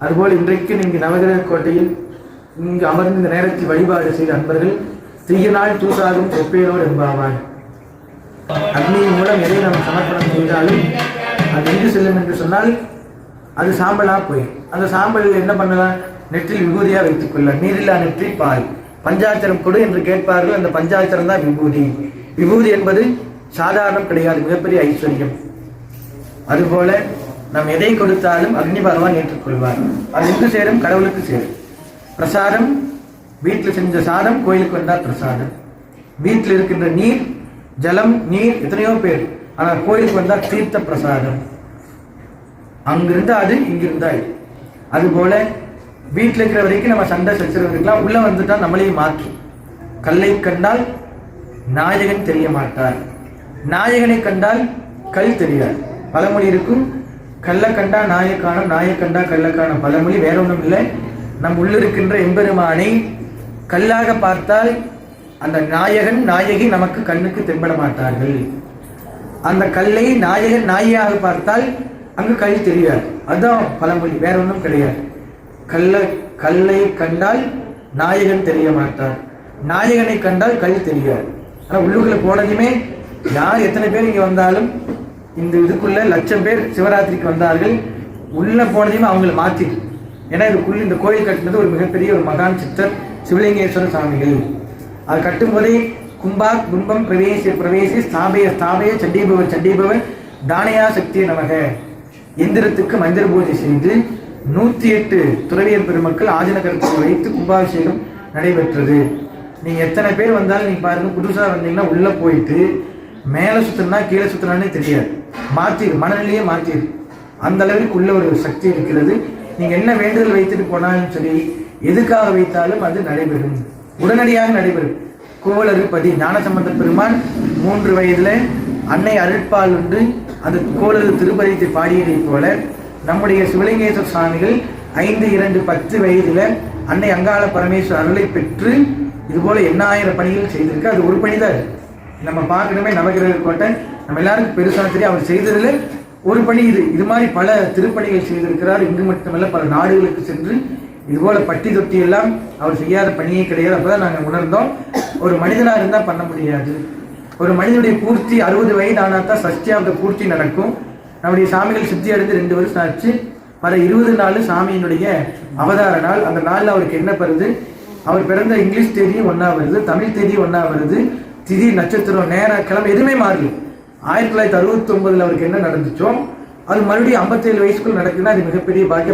அதுபோல் இன்றைக்கு நீங்கள் நவகிரக கோட்டையில் இங்கு அமர்ந்து இந்த நேரத்தில் வழிபாடு செய்த அன்பர்கள் தீய நாள் தூசாகும் ஒப்பேரோடு என்பாவாய். அக்னியின் மூலம் எதை நாம் சமர்ப்பணம் செய்தாலும் அது எங்கு செல்லும் என்று சொன்னால் அது சாம்பலா போய் அந்த சாம்பல் என்ன பண்ணலாம், நெற்றில் விபூதியா வைத்துக் கொள்ள. நீரில்லா நெற்றி பால் பஞ்சாட்சரம் கொடு என்று கேட்பார்கள். அந்த பஞ்சாட்சரம் தான் விபூதி. விபூதி என்பது சாதாரணம் கிடையாது, மிகப்பெரிய ஐஸ்வர்யம். அதுபோல நாம் எதை கொடுத்தாலும் அக்னி பகவான் ஏற்றுக்கொள்வார். அது எங்கு சேரும், கடவுளுக்கு சேரும். பிரசாதம், வீட்டில் செஞ்ச சாதம் கோயிலுக்கு வந்தால் பிரசாதம். வீட்டில் இருக்கின்ற நீர், ஜலம், நீர் எத்தனையோ பேர், ஆனால் கோயிலுக்கு வந்தால் தீர்த்த பிரசாதம். அங்கிருந்தா அது, இங்கிருந்தா இது. அதுபோல வீட்டில் இருக்கிற வரைக்கும் நம்ம சண்டை சச்சரவு இருக்கலாம், உள்ள வந்துட்டா நம்மளையும் மாற்றி. கல்லை கண்டால் நாயகன் தெரிய மாட்டார், நாயகனை கண்டால் கல் தெரியாது. பழமொழி இருக்கும், கல்லை கண்டா நாயை காணும், நாயை கண்டா கல்லை காணும். பழமொழி வேற ஒன்றும் இல்லை. நம் உள்ளிருக்கின்ற எம்பெருமானை கல்லாக பார்த்தால் அந்த நாயகன் நாயகி நமக்கு கண்ணுக்கு தென்பட மாட்டார்கள். அந்த கல்லை நாயகன் நாயாக பார்த்தால் அங்கு கல் தெரியாது. அதுதான் பழமொழி, வேற ஒன்றும் கிடையாது. கல்லை கண்டால் நாயகன் தெரிய மாட்டார், நாயகனை கண்டால் கல் தெரியாது. ஆனால் உள்ளுக்குள்ள போனதுமே யார் எத்தனை பேர் இங்கே வந்தாலும், இந்த இதுக்குள்ள 1,00,000 பேர் சிவராத்திரிக்கு வந்தார்கள், உள்ள போனதையுமே அவங்களை மாற்றிட்டு. ஏன்னா இதுக்குள்ள இந்த கோயில் கட்டினது ஒரு மிகப்பெரிய ஒரு மகான் சித்தர் சிவலிங்கேஸ்வர சுவாமிகள். அது கட்டும் போதே கும்பா கும்பம் பிரவேசி ஸ்தாபய சண்டீபவர் தானயா சக்தியை நமக எந்திரத்துக்கு மந்திர பூஜை செய்து 108 துறவியர் பெருமக்கள் ஆஜன கருத்தை வைத்து கும்பாபிஷேகம் நடைபெற்றது. நீங்க எத்தனை பேர் வந்தாலும் நீங்க பாருங்க, புதுசா வந்தீங்கன்னா உள்ள போயிட்டு மேல சுத்தினா கீழே சுத்தினானே தெரியாது, மாற்றிடு, மனநிலையே மாற்றிடு. அந்த அளவுக்கு உள்ள ஒரு சக்தி இருக்கிறது. நீங்க என்ன வேண்டுதல் வைத்துட்டு போனாலும் சரி, எதுக்காக வைத்தாலும் அது நடைபெறும், உடனடியாக நடைபெறும். கோளறுபதி ஞானசம்பந்த பெருமான் 3 வயதுல அன்னை அருட்பால் உண்டு அந்த கோளறு திருப்பதித்தை பாடியதை போல நம்முடைய சிவலிங்கேஸ்வர சுவாமிகள் 5, 2, 10 வயதுல அன்னை அங்காள பரமேஸ்வரர் அருளை பெற்று இதுபோல 8000 பணிகள் செய்திருக்கு. அது ஒரு பணி தான். நம்ம பார்க்கணுமே நவகிரக கோட்டை நம்ம எல்லாருக்கும் பெருசாக தெரியும். அவர் செய்ததுல ஒரு பணி இது மாதிரி பல திருப்பணிகள் செய்திருக்கிறார். இங்கு மட்டுமல்ல பல நாடுகளுக்கு சென்று இதுபோல பட்டி தொட்டி எல்லாம் அவர் செய்யாத பணியே கிடையாது. அப்பதான் நாங்கள் உணர்ந்தோம், ஒரு மனிதனா இருந்தா பண்ண முடியாது. ஒரு மனிதனுடைய பூர்த்தி 60 வயது ஆனா தான் சஷ்டியாவது பூர்த்தி நடக்கும். நம்முடைய சாமிகள் சித்தி அடைந்து 2 வருஷம் ஆச்சு. வர 20 நாள் சாமியினுடைய அவதார நாள். அந்த நாளில் அவருக்கு என்ன வருது, அவர் பிறந்த இங்கிலீஷ் தேதியும் ஒன்னா வருது, தமிழ் தேதியும் ஒன்னா வருது, திதி நட்சத்திரம் நேர கிழமை எதுவுமே மாறல. 1969 அவருக்கு என்ன நடந்துச்சோ அது மறுபடியும் 57 வயசுக்குள் நடக்குதுன்னா அது மிகப்பெரிய பாக்கியம்.